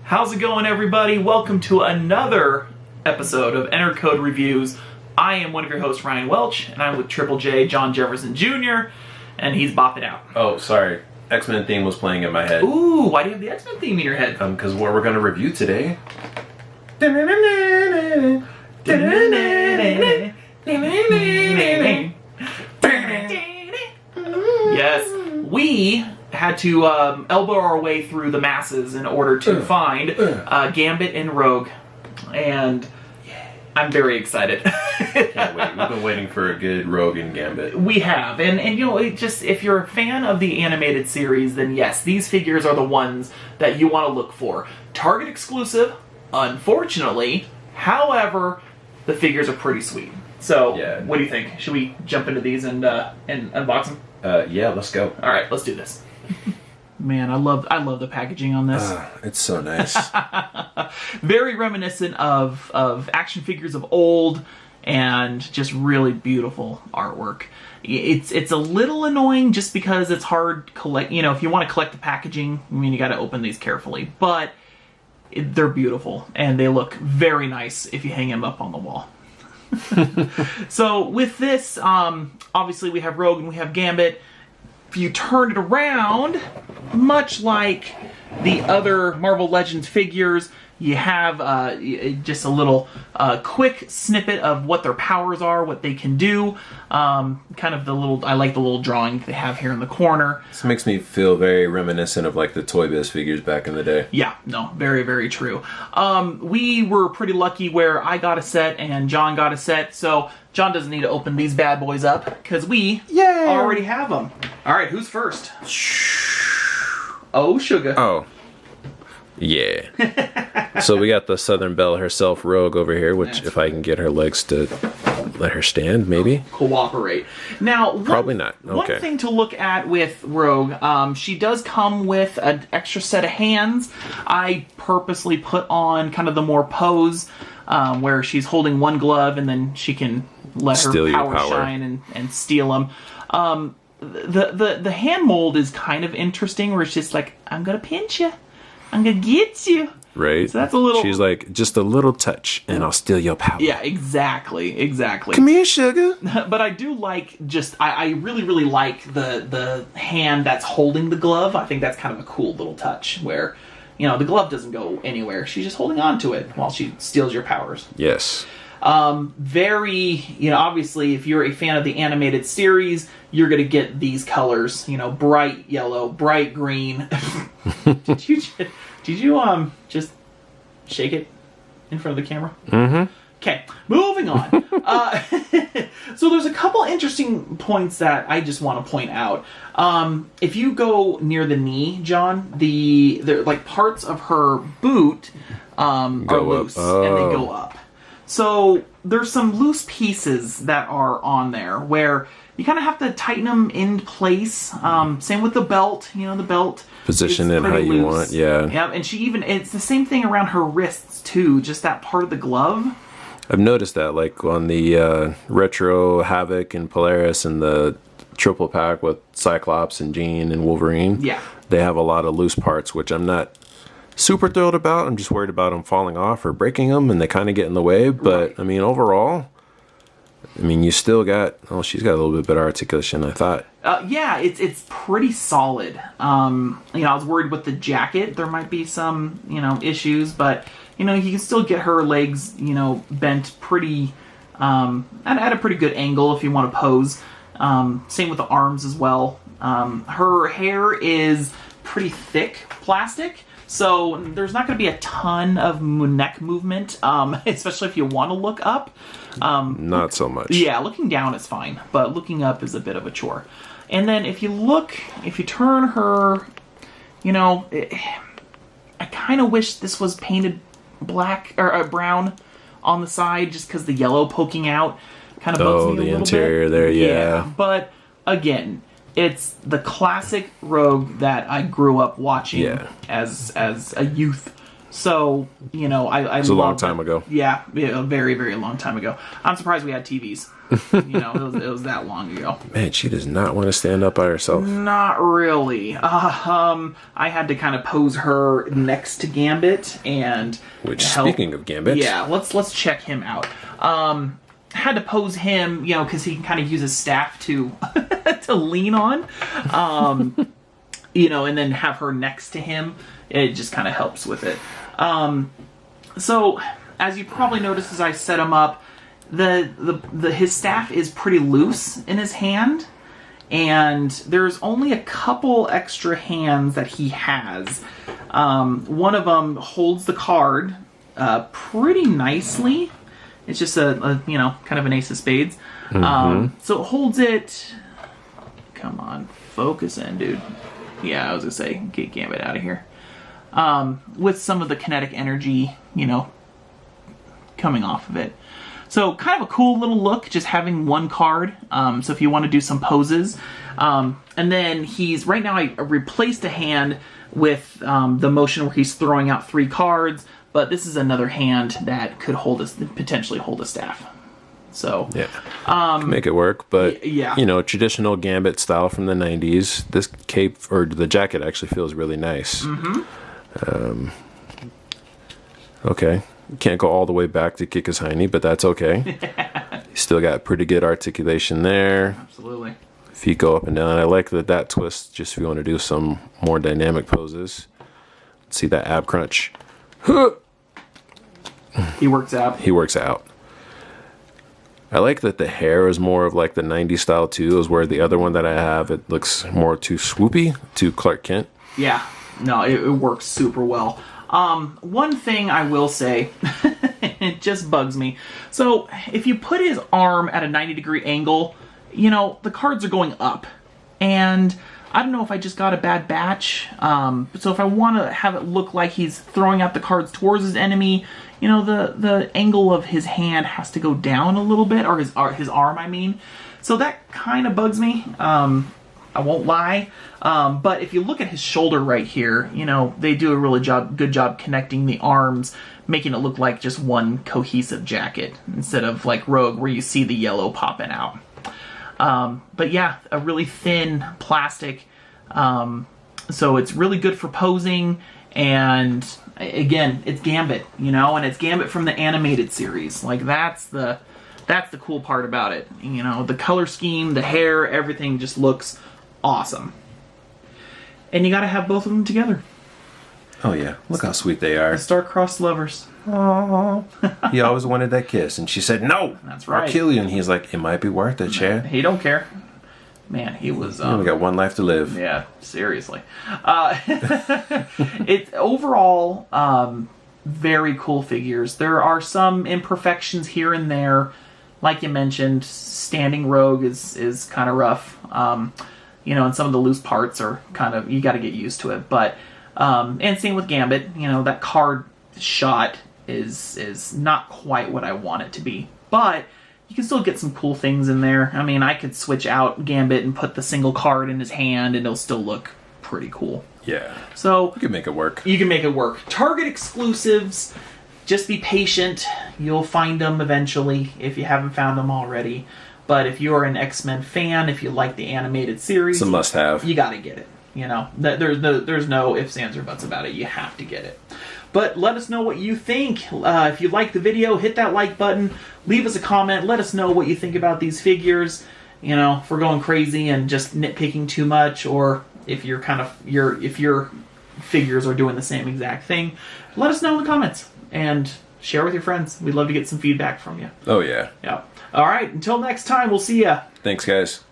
How's it going, everybody? Welcome to another episode of Enter Code Reviews. I am one of your hosts, Ryan Welch, and I'm with Triple J, John Jefferson Jr., and he's bopping out. Oh, sorry. X-Men theme was playing in my head. Ooh, why do you have the X-Men theme in your head? Because what we're going to review today... Yes, we had to elbow our way through the masses in order to find Gambit and Rogue, and I'm very excited. Can't wait. We've been waiting for a good Rogue and Gambit. We have, and you know, if you're a fan of the animated series, then yes, these figures are the ones that you want to look for. Target exclusive, unfortunately. However, the figures are pretty sweet. So, yeah. What do you think? Should we jump into these and unbox them? Yeah, let's go. All right, let's do this. Man, I love the packaging on this. It's so nice. Very reminiscent of action figures of old, and just really beautiful artwork. It's a little annoying just because it's hard collect. You know, if you want to collect the packaging, I mean, you got to open these carefully. But they're beautiful, and they look very nice if you hang them up on the wall. So with this, obviously we have Rogue and we have Gambit. If you turn it around, much like the other Marvel Legends figures, you have just a little quick snippet of what their powers are, what they can do. Kind of I like the little drawing they have here in the corner. This makes me feel very reminiscent of like the Toy Biz figures back in the day. Yeah, no, very, very true. We were pretty lucky where I got a set and John got a set, so John doesn't need to open these bad boys up because we already have them. All right, who's first? Oh, sugar. Oh. Yeah. So we got the Southern Belle herself, Rogue, over here, which if I can get her legs to let her stand, maybe? Cooperate. Now, probably not. Okay. One thing to look at with Rogue, she does come with an extra set of hands. I purposely put on kind of the more pose, where she's holding one glove and then she can let her power shine and steal them. The hand mold is kind of interesting, where it's just like, I'm gonna pinch you. I'm gonna get you. Right. So that's a little... She's like, just a little touch, and I'll steal your power. Yeah, exactly. Come here, sugar. But I do like I really, really like the hand that's holding the glove. I think that's kind of a cool little touch, where, you know, the glove doesn't go anywhere. She's just holding on to it while she steals your powers. Yes. Very, you know, obviously, if you're a fan of the animated series, you're going to get these colors, you know, bright yellow, bright green. Did you just shake it in front of the camera? Mm-hmm. Okay, moving on. So there's a couple interesting points that I just want to point out. If you go near the knee, John, the like parts of her boot are loose and they go up. So there's some loose pieces that are on there where you kind of have to tighten them in place. Same with the belt. You know, the belt position it how you want. Yeah. Yeah, and it's the same thing around her wrists too. Just that part of the glove. I've noticed that, like on the Retro Havoc and Polaris and the triple pack with Cyclops and Jean and Wolverine. Yeah. They have a lot of loose parts, which I'm not super thrilled about. I'm just worried about them falling off or breaking them, and they kind of get in the way. But, right. I mean, overall, you still got... Oh, she's got a little bit better articulation than I thought. Yeah, it's pretty solid. You know, I was worried with the jacket. There might be some, you know, issues, but, you know, you can still get her legs, you know, bent pretty... at a pretty good angle if you want to pose. Same with the arms as well. Her hair is pretty thick plastic, so there's not going to be a ton of neck movement, especially if you want to look up. Not so much. Yeah, looking down is fine, but looking up is a bit of a chore. And then if you turn her, you know, I kind of wish this was painted black or brown on the side, just because the yellow poking out kind of bugs me a little bit. Oh, the interior there, yeah. But again, it's the classic Rogue that I grew up watching as a youth. So, you know, I It's a long time ago. Yeah, a very, very long time ago. I'm surprised we had TVs. You know, it was that long ago. Man, she does not want to stand up by herself. Not really. I had to kind of pose her next to Gambit and Speaking of Gambit, yeah, let's check him out. Had to pose him, you know, because he can kind of use his staff to to lean on. You know, and then have her next to him. It just kind of helps with it. So, as you probably noticed as I set him up, his staff is pretty loose in his hand, and there's only a couple extra hands that he has. One of them holds the card pretty nicely. It's just a you know, kind of an ace of spades. So it holds it. Come on, focus in, dude. Yeah, I was gonna say, get Gambit out of here. With some of the kinetic energy, you know, coming off of it. So kind of a cool little look, just having one card. So if you want to do some poses. And then right now I replaced a hand with the motion where he's throwing out 3 cards, but this is another hand that could potentially hold a staff. So yeah, can make it work, but yeah, you know, traditional Gambit style from the 90s. This cape or the jacket actually feels really nice. Okay, can't go all the way back to kick his hiney, but that's okay. Still got pretty good articulation there. Absolutely. Feet go up and down. I like that twist. Just if you want to do some more dynamic poses. See that ab crunch. He works out. He works out. I like that the hair is more of like the 90s style too, is where the other one that I have, it looks more too swoopy, to Clark Kent. Yeah. No, it works super well. One thing I will say, it just bugs me. So if you put his arm at a 90-degree angle, you know, the cards are going up. And I don't know if I just got a bad batch. So if I want to have it look like he's throwing out the cards towards his enemy, you know, the angle of his hand has to go down a little bit, or his arm, I mean. So that kind of bugs me. I won't lie. But if you look at his shoulder right here, you know, they do a really good job connecting the arms, making it look like just one cohesive jacket instead of like Rogue where you see the yellow popping out. But yeah, a really thin plastic. So it's really good for posing, and again, it's Gambit, you know, and it's Gambit from the animated series. Like that's the cool part about it. You know, the color scheme, the hair, everything just looks awesome. And you gotta have both of them together. Oh yeah, look how sweet they are. The star-crossed lovers. Aww. He always wanted that kiss, and she said, no, that's right. I'll kill you. And he's like, it might be worth it, Chad. He don't care. Man, he was... you only got one life to live. Yeah, seriously. It's overall very cool figures. There are some imperfections here and there. Like you mentioned, standing Rogue is kind of rough. You know, and some of the loose parts are kind of... You got to get used to it. But... and same with Gambit. You know, that card shot is not quite what I want it to be. But... you can still get some cool things in there. I mean, I could switch out Gambit and put the single card in his hand, and it'll still look pretty cool. Yeah. So you can make it work. You can make it work. Target exclusives. Just be patient. You'll find them eventually if you haven't found them already. But if you're an X-Men fan, if you like the animated series, it's a must-have. You got to get it. You know, there's no ifs, ands, or buts about it. You have to get it. But let us know what you think. If you like the video, hit that like button. Leave us a comment. Let us know what you think about these figures. You know, if we're going crazy and just nitpicking too much, or if you're if your figures are doing the same exact thing. Let us know in the comments and share with your friends. We'd love to get some feedback from you. Oh yeah. Yeah. All right. Until next time, we'll see ya. Thanks, guys.